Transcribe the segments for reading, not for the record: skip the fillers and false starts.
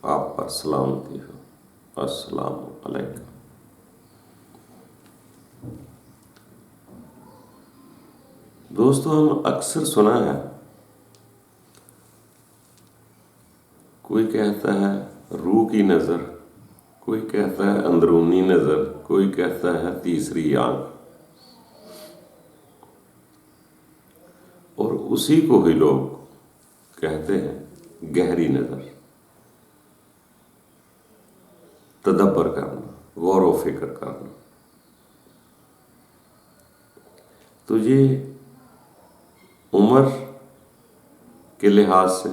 آپ پر سلامتی ہو۔ السلام علیکم۔ دوستو، ہم اکثر سنا ہے کوئی کہتا ہے روح کی نظر، کوئی کہتا ہے اندرونی نظر، کوئی کہتا ہے تیسری آنکھ، اور اسی کو ہی لوگ کہتے ہیں گہری نظر، تدبر کرنا، غور و فکر کرنا۔ تو یہ عمر کے لحاظ سے،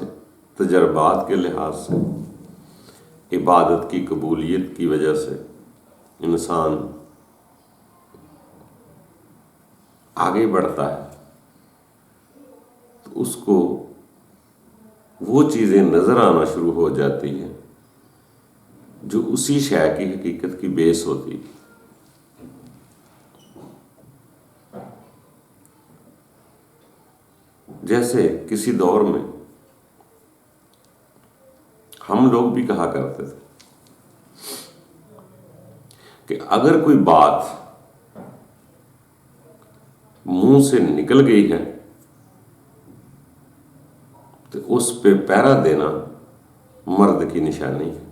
تجربات کے لحاظ سے، عبادت کی قبولیت کی وجہ سے انسان آگے بڑھتا ہے تو اس کو وہ چیزیں نظر آنا شروع ہو جاتی ہیں جو اسی شے کی حقیقت کی بیس ہوتی ہے۔ جیسے کسی دور میں ہم لوگ بھی کہا کرتے تھے کہ اگر کوئی بات منہ سے نکل گئی ہے تو اس پہ پہرا دینا مرد کی نشانی ہے،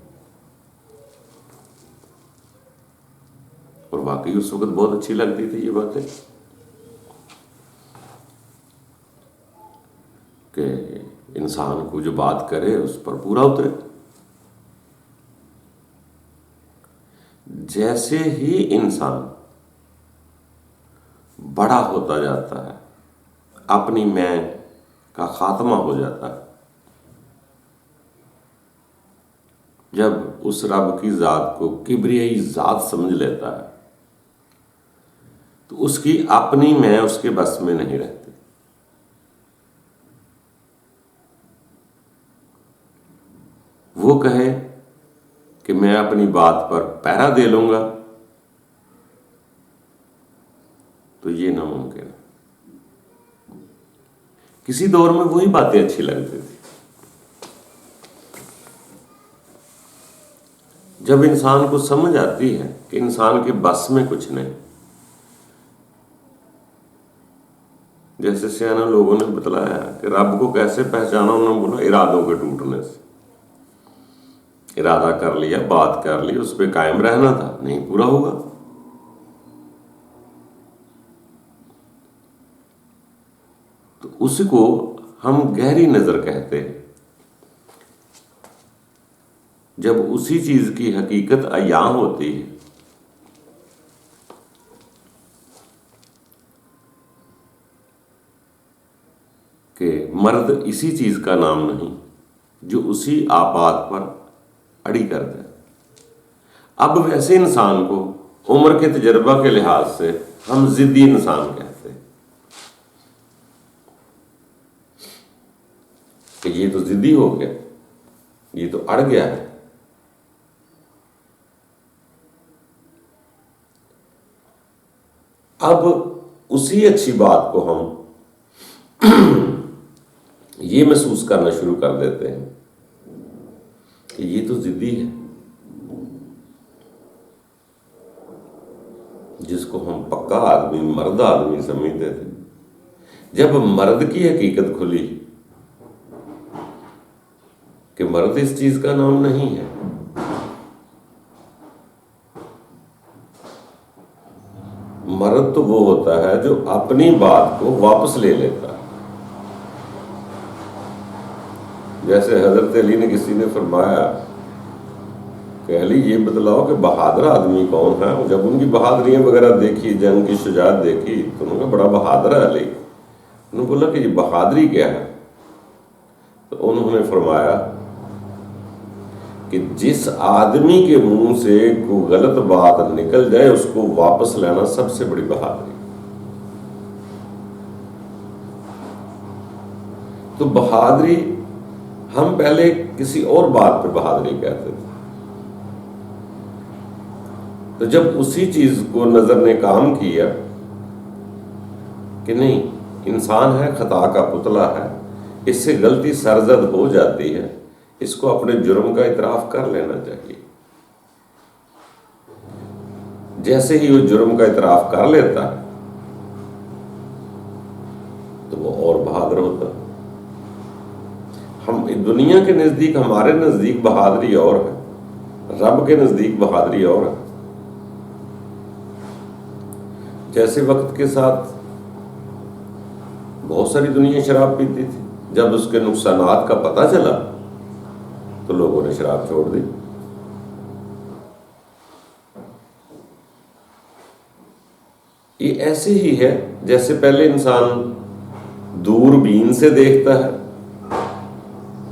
اور واقعی اس وقت بہت اچھی لگتی تھی یہ باتیں کہ انسان کو جو بات کرے اس پر پورا اترے۔ جیسے ہی انسان بڑا ہوتا جاتا ہے، اپنی میں کا خاتمہ ہو جاتا ہے، جب اس رب کی ذات کو کبریائی ذات سمجھ لیتا ہے تو اس کی اپنی میں اس کے بس میں نہیں رہتی۔ وہ کہے کہ میں اپنی بات پر پہرا دے لوں گا تو یہ ناممکن ہے۔ کسی دور میں وہی باتیں اچھی لگتی تھی، جب انسان کو سمجھ آتی ہے کہ انسان کے بس میں کچھ نہیں۔ جیسے سیانے لوگوں نے بتلایا کہ رب کو کیسے پہچانا، انہوں نے بولا ارادوں کے ٹوٹنے سے۔ ارادہ کر لیا، بات کر لی، اس پہ قائم رہنا تھا، نہیں پورا ہوگا۔ تو اس کو ہم گہری نظر کہتے ہیں، جب اسی چیز کی حقیقت عیاں ہوتی ہے کہ مرد اسی چیز کا نام نہیں جو اسی آپات پر اڑی کر دے۔ اب ویسے انسان کو عمر کے تجربہ کے لحاظ سے ہم ضدی انسان کہتے ہیں کہ یہ تو ضدی ہو گیا، یہ تو اڑ گیا ہے۔ اب اسی اچھی بات کو ہم یہ محسوس کرنا شروع کر دیتے ہیں کہ یہ تو ضدی ہے، جس کو ہم پکا آدمی، مرد آدمی سمجھتے تھے، جب مرد کی حقیقت کھلی کہ مرد اس چیز کا نام نہیں ہے، مرد تو وہ ہوتا ہے جو اپنی بات کو واپس لے لیتا ہے۔ جیسے حضرت علی نے کسی نے فرمایا کہ علی یہ بتلاؤ کہ بہادر آدمی کون ہے؟ جب ان کی بہادریاں وغیرہ دیکھی، جنگ کی شجاعت دیکھی، تو انہوں نے کہا بڑا بہادر ہے علی۔ انہوں نے بولا کہ یہ بہادری کیا ہے؟ تو انہوں نے فرمایا کہ جس آدمی کے منہ سے کوئی غلط بات نکل جائے اس کو واپس لینا سب سے بڑی بہادری۔ تو بہادری ہم پہلے کسی اور بات پہ بہادری کہتے تھے، تو جب اسی چیز کو نظر نے کام کیا کہ نہیں، انسان ہے، خطا کا پتلا ہے، اس سے غلطی سرزد ہو جاتی ہے، اس کو اپنے جرم کا اعتراف کر لینا چاہیے. جیسے ہی وہ جرم کا اعتراف کر لیتا تو وہ اور بہادر ہوتا. ہم دنیا کے نزدیک، ہمارے نزدیک بہادری اور ہے، رب کے نزدیک بہادری اور ہے. جیسے وقت کے ساتھ بہت ساری دنیا شراب پیتی تھی، جب اس کے نقصانات کا پتہ چلا تو لوگوں نے شراب چھوڑ دی. یہ ایسے ہی ہے جیسے پہلے انسان دوربین سے دیکھتا ہے،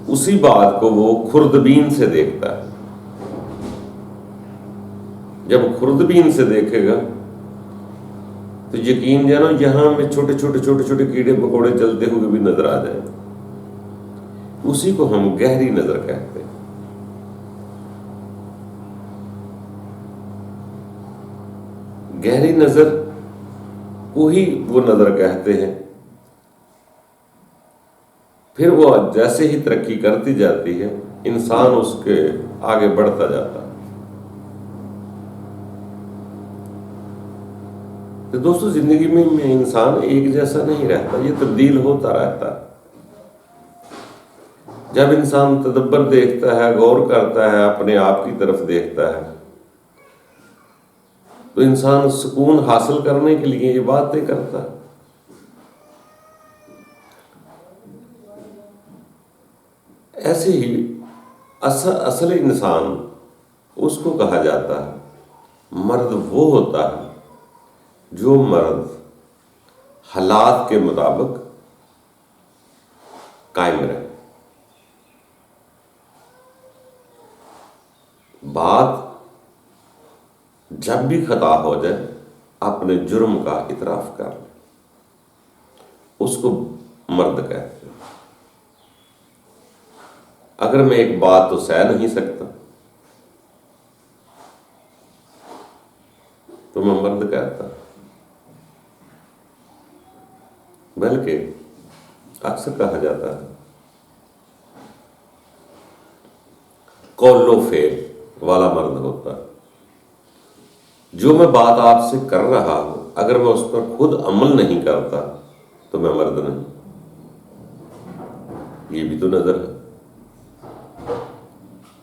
اسی بات کو وہ خوردبین سے دیکھتا ہے. جب خوردبین سے دیکھے گا تو یقین جانو یہاں میں چھوٹے چھوٹے کیڑے پکوڑے چلتے ہوئے بھی نظر آ جائیں. اسی کو ہم گہری نظر کہتے ہیں. گہری نظر کو ہی وہ نظر کہتے ہیں. پھر وہ جیسے ہی ترقی کرتی جاتی ہے انسان اس کے آگے بڑھتا جاتا ہے. تو دوستو زندگی میں انسان ایک جیسا نہیں رہتا، یہ تبدیل ہوتا رہتا ہے. جب انسان تدبر دیکھتا ہے، غور کرتا ہے، اپنے آپ کی طرف دیکھتا ہے، تو انسان سکون حاصل کرنے کے لیے یہ باتیں کرتا ہے. ایسے ہی اصل انسان اس کو کہا جاتا ہے. مرد وہ ہوتا ہے جو مرد حالات کے مطابق قائم رہے. بات جب بھی خطا ہو جائے اپنے جرم کا اعتراف کر لے، اس کو مرد کہتے ہیں. اگر میں ایک بات تو سہ نہیں سکتا تو میں مرد کہتا. بلکہ اکثر کہا جاتا ہے قول و فعل والا مرد ہوتا ہے. جو میں بات آپ سے کر رہا ہوں اگر میں اس پر خود عمل نہیں کرتا تو میں مرد نہیں. یہ بھی تو نظر ہے.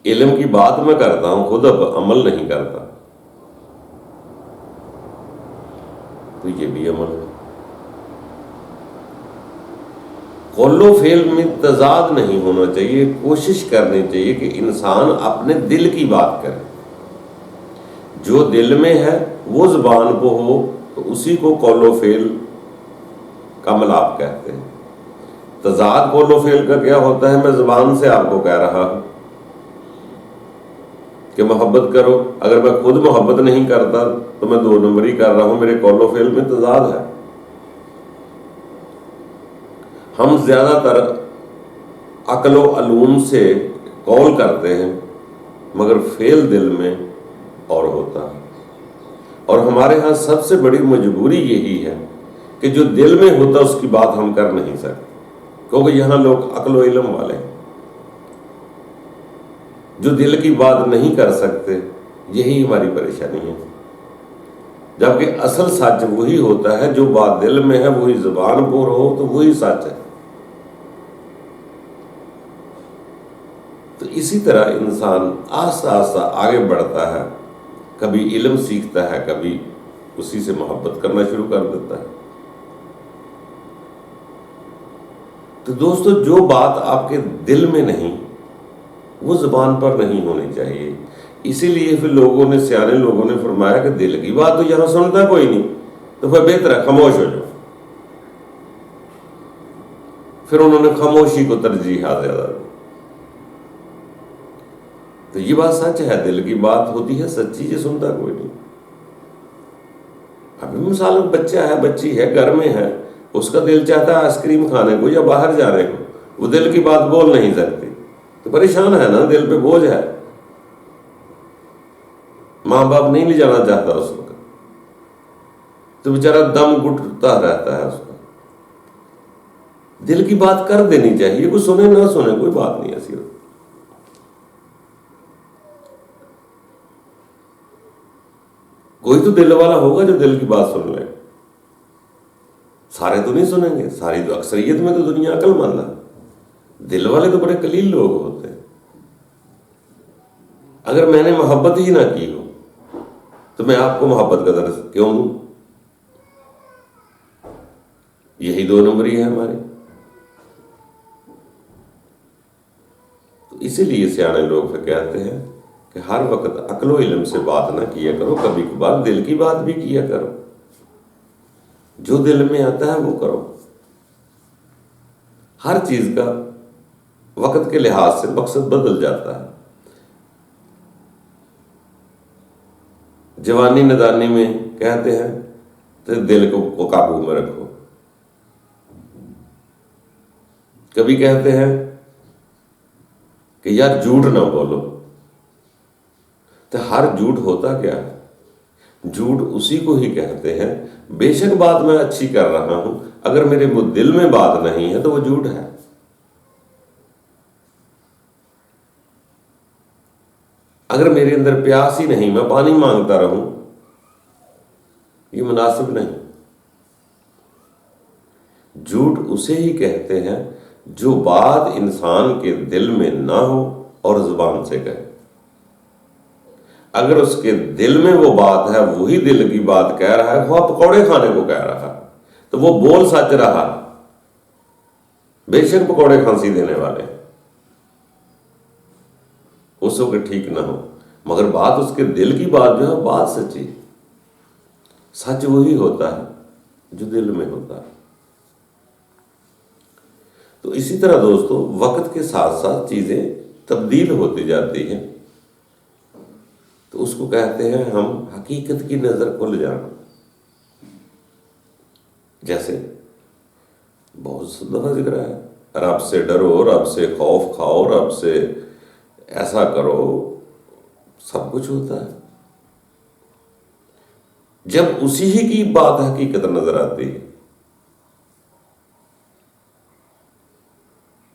علم کی بات میں کرتا ہوں، خود اب عمل نہیں کرتا تو یہ بھی عمل ہے. قول و فعل میں تضاد نہیں ہونا چاہیے. کوشش کرنی چاہیے کہ انسان اپنے دل کی بات کرے. جو دل میں ہے وہ زبان کو ہو تو اسی کو قول و فعل کا ملاپ کہتے ہیں. تضاد قول و فعل کا کیا ہوتا ہے؟ میں زبان سے آپ کو کہہ رہا ہوں کہ محبت کرو، اگر میں خود محبت نہیں کرتا تو میں 2 نمبری کر رہا ہوں. میرے قول و فعل میں تضاد ہے. ہم زیادہ تر عقل و علوم سے قول کرتے ہیں مگر فعل دل میں اور ہوتا ہے. اور ہمارے ہاں سب سے بڑی مجبوری یہی ہے کہ جو دل میں ہوتا اس کی بات ہم کر نہیں سکتے، کیونکہ یہاں لوگ عقل و علم والے ہیں. جو دل کی بات نہیں کر سکتے یہی ہماری پریشانی ہے. جبکہ اصل سچ وہی ہوتا ہے جو بات دل میں ہے وہی زبان پر ہو تو وہی سچ ہے. تو اسی طرح انسان آہستہ آہستہ آگے بڑھتا ہے، کبھی علم سیکھتا ہے، کبھی اسی سے محبت کرنا شروع کر دیتا ہے. تو دوستو جو بات آپ کے دل میں نہیں وہ زبان پر نہیں ہونی چاہیے. اسی لیے پھر لوگوں نے، سیانے لوگوں نے فرمایا کہ دل کی بات تو یہاں سنتا کوئی نہیں تو پھر بہتر ہے خاموش ہو جاؤ. پھر انہوں نے خاموشی کو ترجیح زیادہ دی. تو یہ بات سچ ہے، دل کی بات ہوتی ہے سچی، یہ سنتا کوئی نہیں. ابھی مثال بچہ ہے، بچی ہے، گھر میں ہے، اس کا دل چاہتا ہے آئس کریم کھانے کو یا باہر جانے کو، وہ دل کی بات بول نہیں سکتی تو پریشان ہے نا، دل پہ بوجھ ہے. ماں باپ نہیں لے جانا چاہتا اس وقت تو بیچارہ دم گھٹتا رہتا ہے. اس کا دل کی بات کر دینی چاہیے، کوئی سنے نہ سنے کوئی بات نہیں ایسی ہوتی. کوئی تو دل والا ہوگا جو دل کی بات سن لے. سارے تو نہیں سنیں گے، ساری تو اکثریت میں تو دنیا عقل مند ہے. دل والے تو بڑے قلیل لوگ ہوتے ہیں. اگر میں نے محبت ہی نہ کی ہو تو میں آپ کو محبت کا درس کیوں دوں؟ یہی 2 نمبری ہے ہمارے. تو اسی لیے سیانے لوگ پھر کہتے ہیں کہ ہر وقت عقل و علم سے بات نہ کیا کرو، کبھی کبھار دل کی بات بھی کیا کرو. جو دل میں آتا ہے وہ کرو. ہر چیز کا وقت کے لحاظ سے مقصد بدل جاتا ہے. جوانی ندانی میں کہتے ہیں تو دل کو قابو میں رکھو. کبھی کہتے ہیں کہ یار جھوٹ نہ بولو. تو ہر جھوٹ ہوتا کیا ہے؟ جھوٹ اسی کو ہی کہتے ہیں. بے شک بات میں اچھی کر رہا ہوں، اگر میرے دل میں بات نہیں ہے تو وہ جھوٹ ہے. اگر میرے اندر پیاس ہی نہیں، میں پانی مانگتا رہوں، یہ مناسب نہیں. جھوٹ اسے ہی کہتے ہیں جو بات انسان کے دل میں نہ ہو اور زبان سے کہے. اگر اس کے دل میں وہ بات ہے، وہی دل کی بات کہہ رہا ہے، وہ پکوڑے کھانے کو کہہ رہا ہے تو وہ بول سچ رہا. بے شک پکوڑے کھانسی دینے والے اس وقت ٹھیک نہ ہو، مگر بات اس کے دل کی بات جو ہے بات سچی. سچ وہی ہوتا ہے جو دل میں ہوتا ہے. تو اسی طرح دوستو وقت کے ساتھ ساتھ چیزیں تبدیل ہوتی جاتی ہیں. تو اس کو کہتے ہیں ہم حقیقت کی نظر کھل جانا. جیسے بہت دفعہ ذکر ہے، رب سے ڈرو، رب سے خوف کھاؤ، رب سے ایسا کرو، سب کچھ ہوتا ہے. جب اسی ہی کی بات حقیقت نظر آتی ہے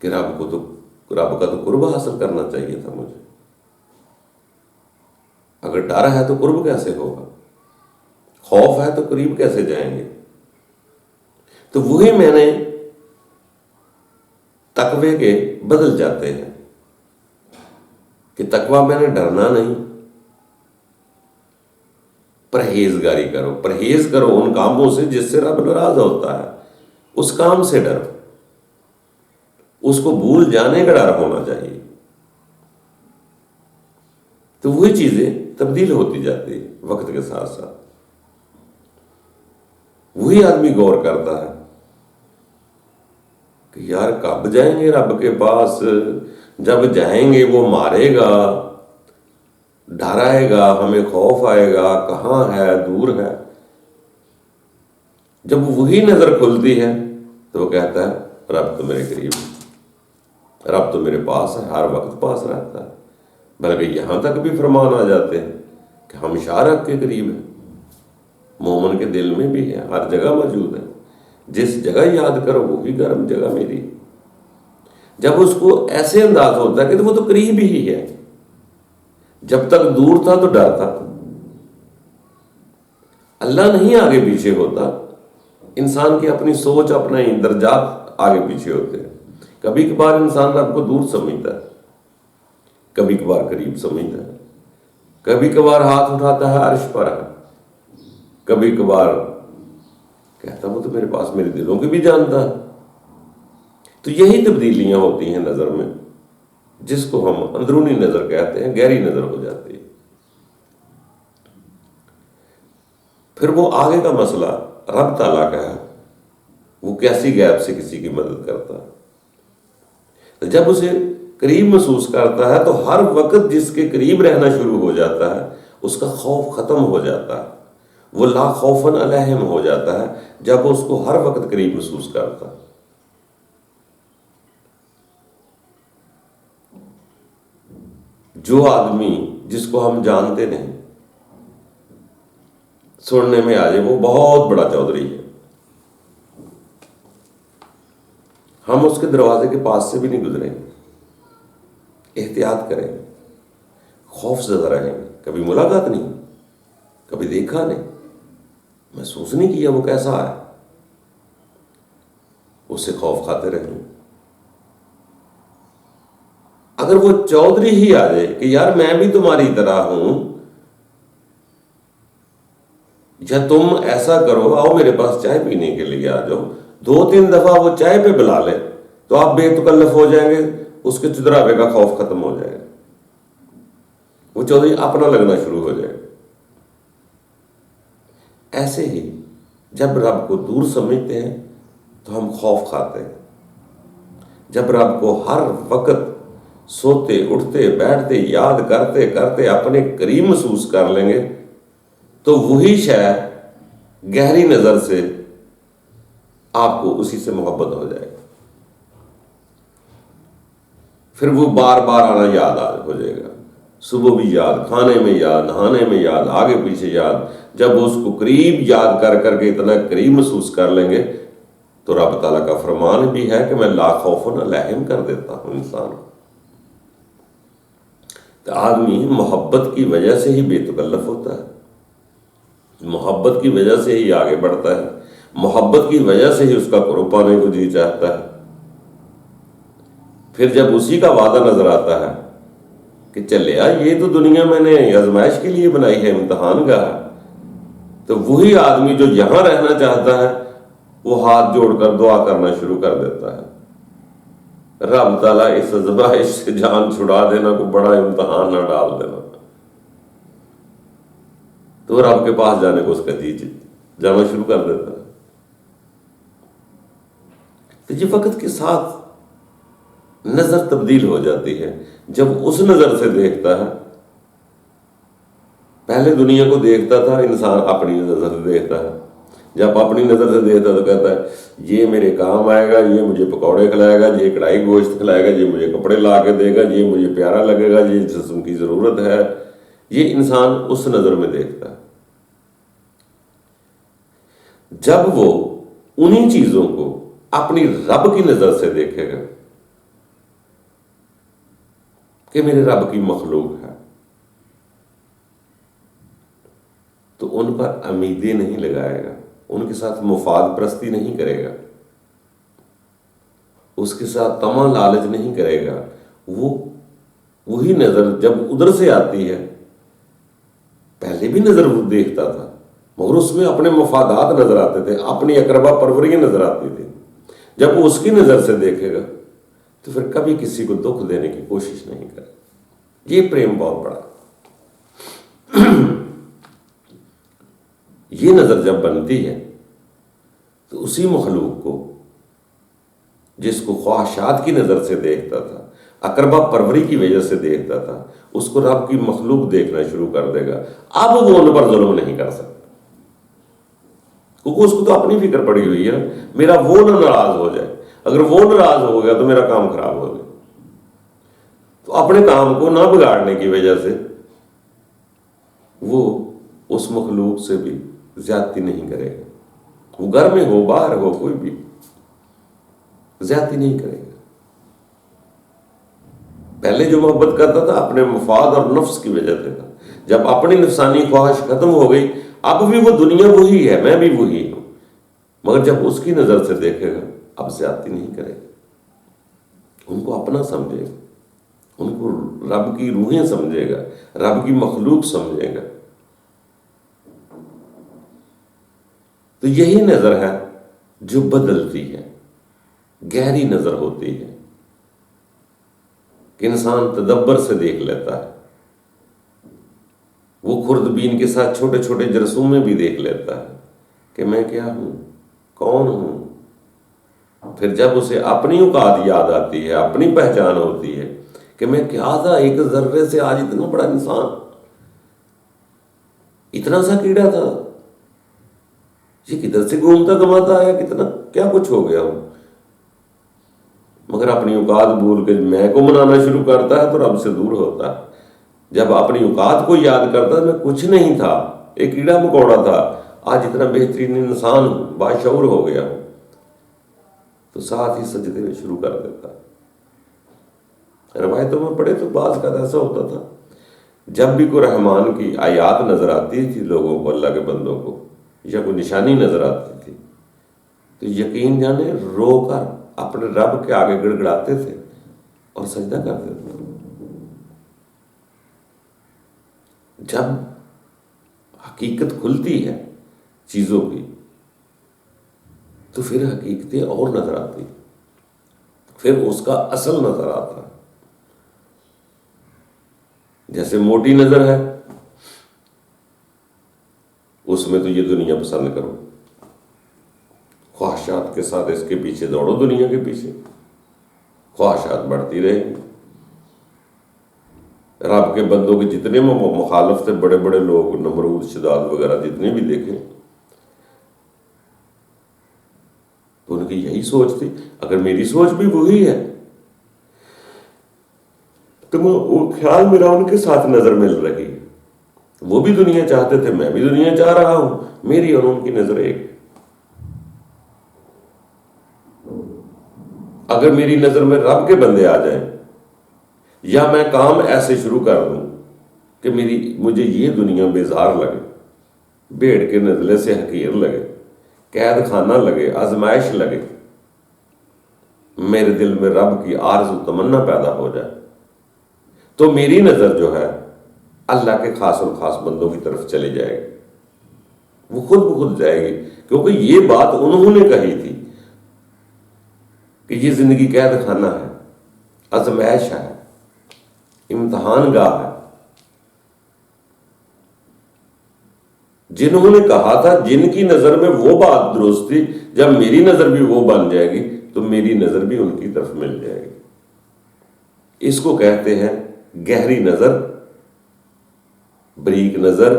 کہ رب کا تو قرب حاصل کرنا چاہیے تھا مجھے. اگر ڈر ہے تو قرب کیسے ہوگا؟ خوف ہے تو قریب کیسے جائیں گے؟ تو وہی میں نے تقوی کے بدل جاتے ہیں کہ تقوی میں نے ڈرنا نہیں، پرہیزگاری کرو. پرہیز کرو ان کاموں سے جس سے رب ناراض ہوتا ہے. اس کام سے ڈرو، اس کو بھول جانے کا ڈر ہونا چاہیے. تو وہی چیزیں تبدیل ہوتی جاتی ہے وقت کے ساتھ ساتھ. وہی آدمی غور کرتا ہے کہ یار کب جائیں گے رب کے پاس؟ جب جائیں گے وہ مارے گا، ڈرائے گا، ہمیں خوف آئے گا، کہاں ہے، دور ہے. جب وہی نظر کھلتی ہے تو وہ کہتا ہے رب تو میرے قریب ہے، رب تو میرے پاس ہے، ہر وقت پاس رہتا ہے. بلکہ یہاں تک بھی فرمان آ جاتے ہیں کہ ہم شارک کے قریب ہیں. مومن کے دل میں بھی ہے، ہر جگہ موجود ہے. جس جگہ یاد کرو وہی گرم جگہ میری. جب اس کو ایسے انداز ہوتا ہے کہ وہ تو قریب ہی ہے. جب تک دور تھا تو ڈر تھا. اللہ نہیں آگے پیچھے ہوتا، انسان کی اپنی سوچ، اپنے درجات آگے پیچھے ہوتے ہیں. کبھی کبھار انسان رب کو دور سمجھتا ہے، کبھی کبھار قریب سمجھتا ہے. کبھی کبھار ہاتھ اٹھاتا ہے عرش پر ہے، کبھی کبھار کہتا وہ تو میرے پاس میرے دلوں کی بھی جانتا ہے. تو یہی تبدیلیاں ہوتی ہیں نظر میں، جس کو ہم اندرونی نظر کہتے ہیں، گہری نظر ہو جاتی ہے. پھر وہ آگے کا مسئلہ رب تعالیٰ کا ہے، وہ کیسی غیب سے کسی کی مدد کرتا ہے. جب اسے قریب محسوس کرتا ہے تو ہر وقت جس کے قریب رہنا شروع ہو جاتا ہے اس کا خوف ختم ہو جاتا ہے. وہ لا خوفن علیہم ہو جاتا ہے جب اس کو ہر وقت قریب محسوس کرتا ہے. جو آدمی جس کو ہم جانتے نہیں، سننے میں آ جائے وہ بہت بڑا چودھری ہے، ہم اس کے دروازے کے پاس سے بھی نہیں گزریں گے، احتیاط کریں گے، خوف زدہ رہیں گے، کبھی ملاقات نہیں. کبھی دیکھا نہیں، محسوس نہیں کیا وہ کیسا ہے، اس سے خوف کھاتے رہیں۔ اگر وہ چودھری ہی آ جائے کہ یار میں بھی تمہاری طرح ہوں، یا تم ایسا کرو، آؤ میرے پاس چائے پینے کے لیے آ جاؤ، 2-3 دفعہ وہ چائے پہ بلا لے تو آپ بے تکلف ہو جائیں گے، اس کے چدراوے کا خوف ختم ہو جائے گا، وہ چودھری اپنا لگنا شروع ہو جائے گا۔ ایسے ہی جب رب کو دور سمجھتے ہیں تو ہم خوف کھاتے ہیں، جب رب کو ہر وقت سوتے اٹھتے بیٹھتے یاد کرتے کرتے اپنے قریب محسوس کر لیں گے تو وہی شے گہری نظر سے آپ کو اسی سے محبت ہو جائے گی، پھر وہ بار بار آنا یاد ہو جائے گا، صبح بھی یاد، کھانے میں یاد، نہانے میں یاد، آگے پیچھے یاد۔ جب اس کو قریب یاد کر کر کے اتنا قریب محسوس کر لیں گے تو رب تعالیٰ کا فرمان بھی ہے کہ میں لا خوف علیہم کر دیتا ہوں انسان کو۔ تو آدمی محبت کی وجہ سے ہی بے تکلف ہوتا ہے، محبت کی وجہ سے ہی آگے بڑھتا ہے، محبت کی وجہ سے ہی اس کا قرب پانے کو جی چاہتا ہے۔ پھر جب اسی کا وعدہ نظر آتا ہے کہ چلیا یہ تو دنیا میں نے آزمائش کے لیے بنائی ہے، امتحان گاہ ہے، تو وہی آدمی جو یہاں رہنا چاہتا ہے وہ ہاتھ جوڑ کر دعا کرنا شروع کر دیتا ہے، رب تعالیٰ اس آزمائش سے جان چھڑا دینا، کو بڑا امتحان نہ ڈال دینا، تو رب کے پاس جانے کو اس کا جی جانا شروع کر دیتا ہے۔ تو یہ وقت کے ساتھ نظر تبدیل ہو جاتی ہے، جب اس نظر سے دیکھتا ہے۔ پہلے دنیا کو دیکھتا تھا انسان اپنی نظر سے دیکھتا ہے، جب اپنی نظر سے دیکھتا تو کہتا ہے یہ میرے کام آئے گا، یہ مجھے پکوڑے کھلائے گا، یہ کڑھائی گوشت کھلائے گا، یہ مجھے کپڑے لا کے دے گا، یہ مجھے پیارا لگے گا، یہ جسم کی ضرورت ہے۔ یہ انسان اس نظر میں دیکھتا ہے۔ جب وہ انہی چیزوں کو اپنی رب کی نظر سے دیکھے گا کہ میرے رب کی مخلوق ہے، تو ان پر امیدیں نہیں لگائے گا، ان کے ساتھ مفاد پرستی نہیں کرے گا، اس کے ساتھ طمع لالچ نہیں کرے گا۔ وہی نظر جب ادھر سے آتی ہے، پہلے بھی نظر وہ دیکھتا تھا مگر اس میں اپنے مفادات نظر آتے تھے، اپنی اقربا پروریاں نظر آتی تھی۔ جب وہ اس کی نظر سے دیکھے گا تو پھر کبھی کسی کو دکھ دینے کی کوشش نہیں کرے۔ یہ پریم بہت بڑا ہے۔ یہ نظر جب بنتی ہے تو اسی مخلوق کو جس کو خواہشات کی نظر سے دیکھتا تھا، اقربا پروری کی وجہ سے دیکھتا تھا، اس کو رب کی مخلوق دیکھنا شروع کر دے گا۔ اب وہ ان پر ظلم نہیں کر سکتا کیونکہ اس کو تو اپنی فکر پڑی ہوئی ہے، میرا وہ نہ ناراض ہو جائے۔ اگر وہ ناراض ہو گیا تو میرا کام خراب ہو گیا۔ تو اپنے کام کو نہ بگاڑنے کی وجہ سے وہ اس مخلوق سے بھی زیادتی نہیں کرے گا، وہ گھر میں ہو باہر ہو کوئی بھی زیادتی نہیں کرے گا۔ پہلے جو محبت کرتا تھا اپنے مفاد اور نفس کی وجہ سے تھا، جب اپنی نفسانی خواہش ختم ہو گئی اب بھی وہ دنیا وہی ہے، میں بھی وہی ہوں، مگر جب اس کی نظر سے دیکھے گا اب زیادتی نہیں کرے گا، ان کو اپنا سمجھے گا، ان کو رب کی روحیں سمجھے گا، رب کی مخلوق سمجھے گا۔ تو یہی نظر ہے جو بدلتی ہے، گہری نظر ہوتی ہے کہ انسان تدبر سے دیکھ لیتا ہے، وہ خوردبین کے ساتھ چھوٹے چھوٹے جرثومے بھی دیکھ لیتا ہے کہ میں کیا ہوں، کون ہوں۔ پھر جب اسے اپنی اوقات یاد آتی ہے، اپنی پہچان ہوتی ہے کہ میں کیا تھا، ایک ذرے سے آج اتنا بڑا انسان، اتنا سا کیڑا تھا، یہ کدھر سے گھومتا کماتا ہے، کتنا کیا کچھ ہو گیا ہوں۔ مگر اپنی اوقات بھول کے میں کو منانا شروع کرتا ہے تو رب سے دور ہوتا ہے۔ جب اپنی اوقات کو یاد کرتا ہے میں کچھ نہیں تھا، ایک کیڑا مکوڑا تھا، آج اتنا بہترین انسان ہوں، باشعور ہو گیا ہوں، تو ساتھ ہی سجدے میں شروع کر دیتا ہے۔ روایتوں میں پڑھے تو بعض کا ایسا ہوتا تھا جب بھی کوئی رحمان کی آیات نظر آتی تھی لوگوں کو، اللہ کے بندوں کو، یا کوئی نشانی نظر آتی تھی، تو یقین جانے رو کر اپنے رب کے آگے گڑ گڑاتے تھے اور سجدہ کرتے تھے۔ جب حقیقت کھلتی ہے چیزوں کی تو پھر حقیقتیں اور نظر آتی، پھر اس کا اصل نظر آتا ہے۔ جیسے موٹی نظر ہے، اس میں تو یہ دنیا پسند کرو، خواہشات کے ساتھ اس کے پیچھے دوڑو، دنیا کے پیچھے خواہشات بڑھتی رہیں گی۔ رب کے بندوں کے جتنے مخالف تھے، بڑے بڑے لوگ، نمرود، شداد وغیرہ جتنے بھی دیکھیں، تو ان کی یہی سوچ تھی۔ اگر میری سوچ بھی وہی ہے تو وہ خیال میرا ان کے ساتھ نظر مل رہی ہے۔ وہ بھی دنیا چاہتے تھے، میں بھی دنیا چاہ رہا ہوں، میری اور ان کی نظر ایک ہے۔ اگر میری نظر میں رب کے بندے آ جائیں، یا میں کام ایسے شروع کر دوں کہ مجھے یہ دنیا بیزار لگے، بھیڑ کے نزلے سے حقیر لگے، قید خانہ لگے، آزمائش لگے، میرے دل میں رب کی آرزو تمنا پیدا ہو جائے، تو میری نظر جو ہے اللہ کے خاص اور خاص بندوں کی طرف چلی جائے گی، وہ خود بخود جائے گی، کیونکہ یہ بات انہوں نے کہی تھی کہ یہ زندگی قید خانہ ہے، آزمائش ہے، امتحان گاہ ہے۔ جنہوں نے کہا تھا، جن کی نظر میں وہ بات درست تھی، جب میری نظر بھی وہ بن جائے گی تو میری نظر بھی ان کی طرف مل جائے گی۔ اس کو کہتے ہیں گہری نظر، بریک نظر،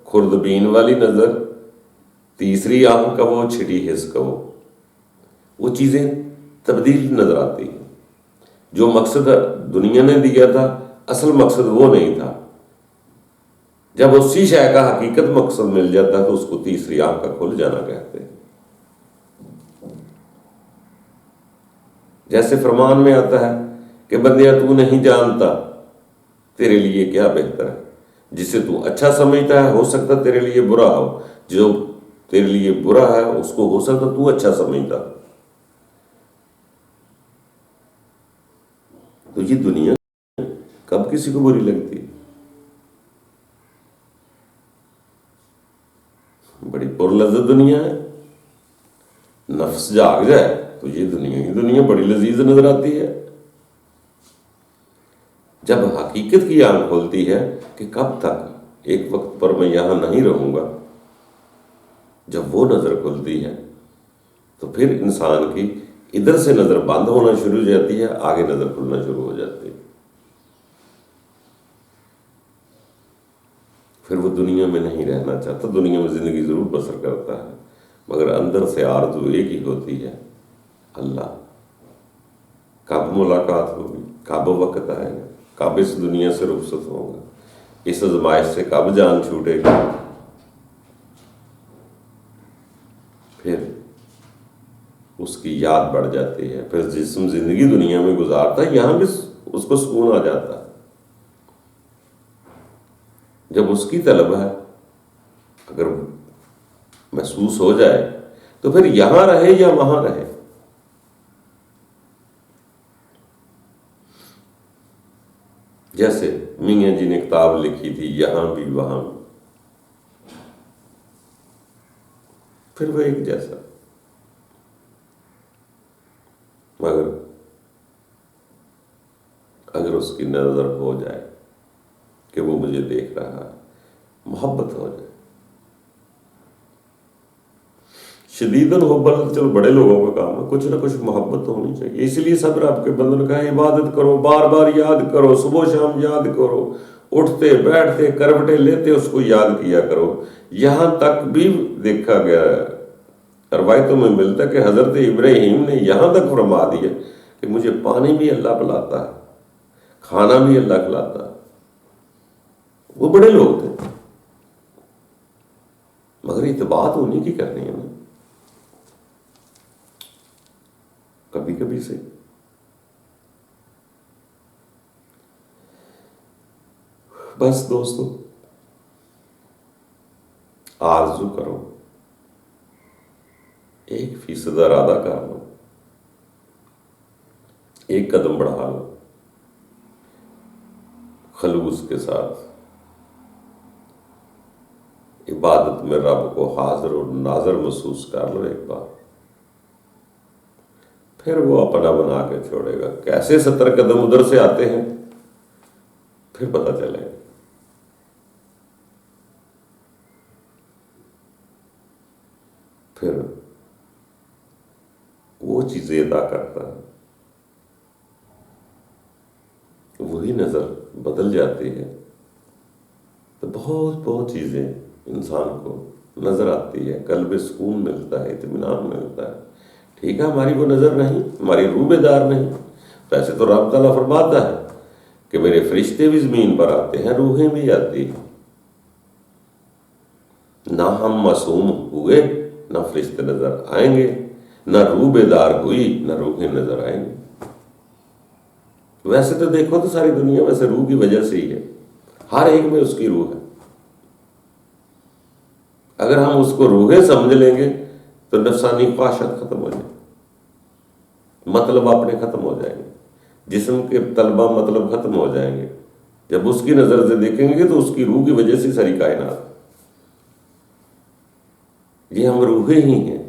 خوردبین والی نظر، تیسری آنکھ کا وہ، چھٹی حس کا وہ چیزیں تبدیل نظر آتی ہیں۔ جو مقصد دنیا نے دیا تھا، اصل مقصد وہ نہیں تھا۔ جب اسی شے کا حقیقت مقصد مل جاتا ہے تو اس کو تیسری آنکھ کا کھل جانا کہتے ہیں۔ جیسے فرمان میں آتا ہے کہ بندیا تو نہیں جانتا تیرے لیے کیا بہتر ہے، جسے تو اچھا سمجھتا ہے ہو سکتا تیرے لیے برا ہو، جو تیرے لیے برا ہے اس کو ہو سکتا تو اچھا سمجھتا۔ تو یہ دنیا کب کسی کو بری لگتی؟ بڑی پرلذت دنیا ہے، نفس جاگ جائے تو یہ دنیا بڑی لذیذ نظر آتی ہے۔ جب حقیقت کی آنکھ کھولتی ہے کہ کب تک ایک وقت پر میں یہاں نہیں رہوں گا، جب وہ نظر کھلتی ہے تو پھر انسان کی ادھر سے نظر بند ہونا شروع ہو جاتی ہے، آگے نظر کھلنا شروع ہو جاتی ہے۔ پھر وہ دنیا میں نہیں رہنا چاہتا، دنیا میں زندگی ضرور بسر کرتا ہے، مگر اندر سے آرزو ایک ہی ہوتی ہے، اللہ کب ملاقات ہوگی، کب وقت آئے گا، کب اس دنیا سے رخصت ہوگا، اس آزمائش سے کب جان چھوٹے گی۔ پھر اس کی یاد بڑھ جاتی ہے، پھر جسم زندگی دنیا میں گزارتا ہے، یہاں بھی اس کو سکون آ جاتا ہے۔ جب اس کی طلب ہے اگر محسوس ہو جائے تو پھر یہاں رہے یا وہاں رہے، جیسے میاں جی نے کتاب لکھی تھی، یہاں بھی وہاں بھی، پھر وہ ایک جیسا۔ مگر اگر اس کی نظر ہو جائے کہ وہ مجھے دیکھ رہا ہے، محبت ہو جائے، شدید الحب، چلو بڑے لوگوں کا کام ہے، کچھ نہ کچھ محبت تو ہونی چاہیے۔ اس لیے صبر آپ کے بندوں نے کہا عبادت کرو، بار بار یاد کرو، صبح و شام یاد کرو، اٹھتے بیٹھتے کروٹیں لیتے اس کو یاد کیا کرو۔ یہاں تک بھی دیکھا گیا ہے، روایتوں میں ملتا ہے کہ حضرت ابراہیم نے یہاں تک فرما دیا کہ مجھے پانی بھی اللہ پلاتا ہے، کھانا بھی اللہ کھلاتا ہے۔ وہ بڑے لوگ تھے، مگر اتباعت انہیں کی کرنی ہے نا، کبھی کبھی سے۔ بس دوستو، آرزو کرو، 1% ارادہ کر لو، ایک قدم بڑھا لو خلوص کے ساتھ، عبادت میں رب کو حاضر اور ناظر محسوس کر لو ایک بار، پھر وہ اپنا بنا کے چھوڑے گا۔ کیسے 70 قدم ادھر سے آتے ہیں پھر پتہ چلے گا۔ پھر وہ چیزیں ادا کرتا ہے، وہی نظر بدل جاتی ہے، تو بہت چیزیں انسان کو نظر آتی ہے، قلب سکون ملتا ہے، اطمینان ملتا ہے۔ ٹھیک ہے، ہماری وہ نظر نہیں، ہماری روح بیدار نہیں، ویسے تو رب تعالیٰ فرماتا ہے کہ میرے فرشتے بھی زمین پر آتے ہیں، روحیں بھی آتی ہیں۔ نہ ہم معصوم ہوئے، نہ فرشتے نظر آئیں گے، نہ روح بیدار ہوئی، نہ روحیں نظر آئیں گی۔ ویسے تو دیکھو تو ساری دنیا ویسے روح کی وجہ سے ہی ہے، ہر ایک میں اس کی روح ہے۔ اگر ہم اس کو روحیں سمجھ لیں گے تو نفسانی خواہشات ختم ہو جائیں، مطلب اپنے ختم ہو جائیں گے، جسم کے طلبہ مطلب ختم ہو جائیں گے۔ جب اس کی نظر سے دیکھیں گے تو اس کی روح کی وجہ سے ساری کائنات، یہ ہم روحیں ہی ہیں،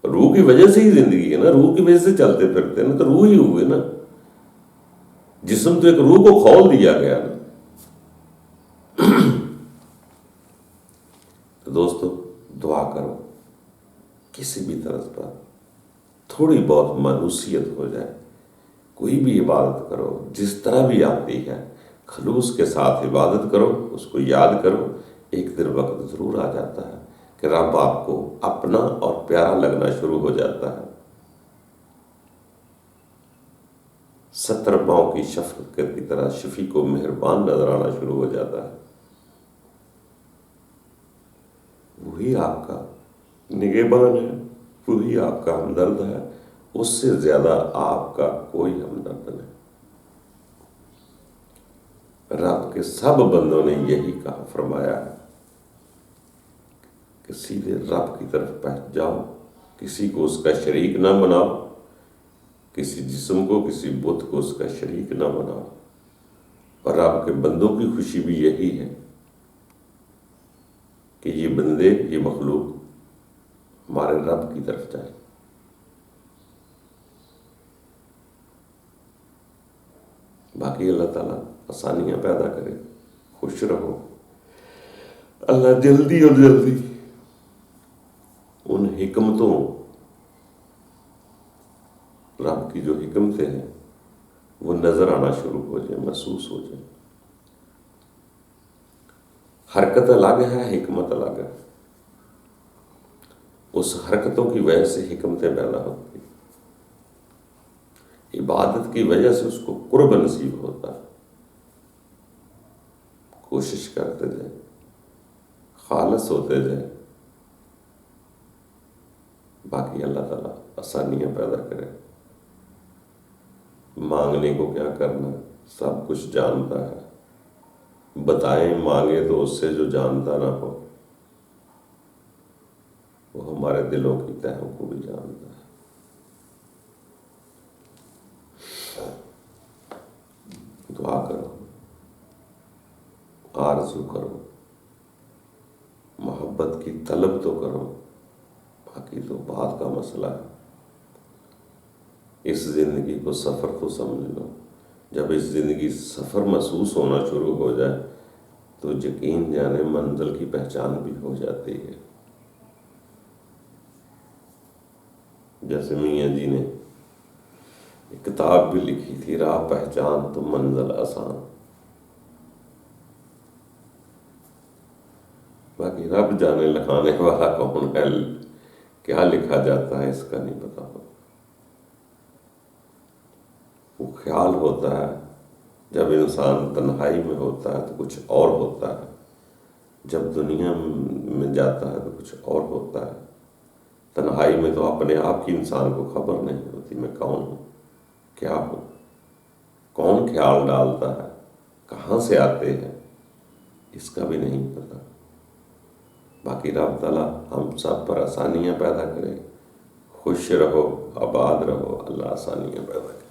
روح کی وجہ سے ہی زندگی ہے نا، روح کی وجہ سے چلتے پھرتے ہیں نا، تو روح ہی ہوئے نا، جسم تو ایک روح کو کھول دیا گیا نا۔ تو دوستو دعا کرو، کسی بھی طرز پر تھوڑی بہت مانوسیت ہو جائے، کوئی بھی عبادت کرو، جس طرح بھی آتی ہے خلوص کے ساتھ عبادت کرو، اس کو یاد کرو، ایک دن وقت ضرور آ جاتا ہے کہ رب آپ کو اپنا اور پیارا لگنا شروع ہو جاتا ہے۔ 70 پاؤں کی شفقت کی طرح شفیع کو مہربان نظر آنا شروع ہو جاتا ہے۔ وہی آپ کا نگہبان ہے، وہی آپ کا ہمدرد ہے، اس سے زیادہ آپ کا کوئی ہمدرد نہیں۔ رب کے سب بندوں نے یہی کہا، فرمایا ہے کہ سیدھے رب کی طرف پہنچ جاؤ، کسی کو اس کا شریک نہ بناؤ، کسی جسم کو، کسی بت کو اس کا شریک نہ بناؤ۔ اور رب کے بندوں کی خوشی بھی یہی ہے کہ یہ بندے، یہ مخلوق ہمارے رب کی طرف جائیں۔ باقی اللہ تعالیٰ آسانیاں پیدا کرے، خوش رہو۔ اللہ جلدی اور جلدی ان حکمتوں، رب کی جو حکمتیں ہیں وہ نظر آنا شروع ہو جائیں، محسوس ہو جائیں۔ حرکت الگ ہے، حکمت الگ ہے، اس حرکتوں کی وجہ سے حکمتیں پیدا ہوتی ہیں، عبادت کی وجہ سے اس کو قرب نصیب ہوتا ہے۔ کوشش کرتے جائیں، خالص ہوتے جائیں، باقی اللہ تعالیٰ آسانیاں پیدا کرے۔ مانگنے کو کیا کرنا، سب کچھ جانتا ہے، بتائیں مانگے تو اس سے جو جانتا نہ ہو، وہ ہمارے دلوں کی تہوں کو بھی جانتا ہے۔ دعا کرو، آرزو کرو، محبت کی طلب تو کرو، باقی تو بات کا مسئلہ ہے۔ اس زندگی کو سفر تو سمجھ لو، جب اس زندگی سفر محسوس ہونا شروع ہو جائے تو یقین جانے منزل کی پہچان بھی ہو جاتی ہے۔ جیسے میاں جی نے ایک کتاب بھی لکھی تھی، راہ پہچان تو منزل آسان۔ باقی رب جانے لکھانے والا کون ہے، کیا لکھا جاتا ہے اس کا نہیں پتا ہوتا۔ وہ خیال ہوتا ہے جب انسان تنہائی میں ہوتا ہے تو کچھ اور ہوتا ہے، جب دنیا میں جاتا ہے تو کچھ اور ہوتا ہے۔ تنہائی میں تو اپنے آپ کی انسان کو خبر نہیں ہوتی، میں کون ہوں، کیا ہوں، کون خیال ڈالتا ہے، کہاں سے آتے ہیں اس کا بھی نہیں پتہ۔ باقی رب تعالیٰ ہم سب پر آسانیاں پیدا کرے، خوش رہو، آباد رہو، اللہ آسانیاں پیدا کرے۔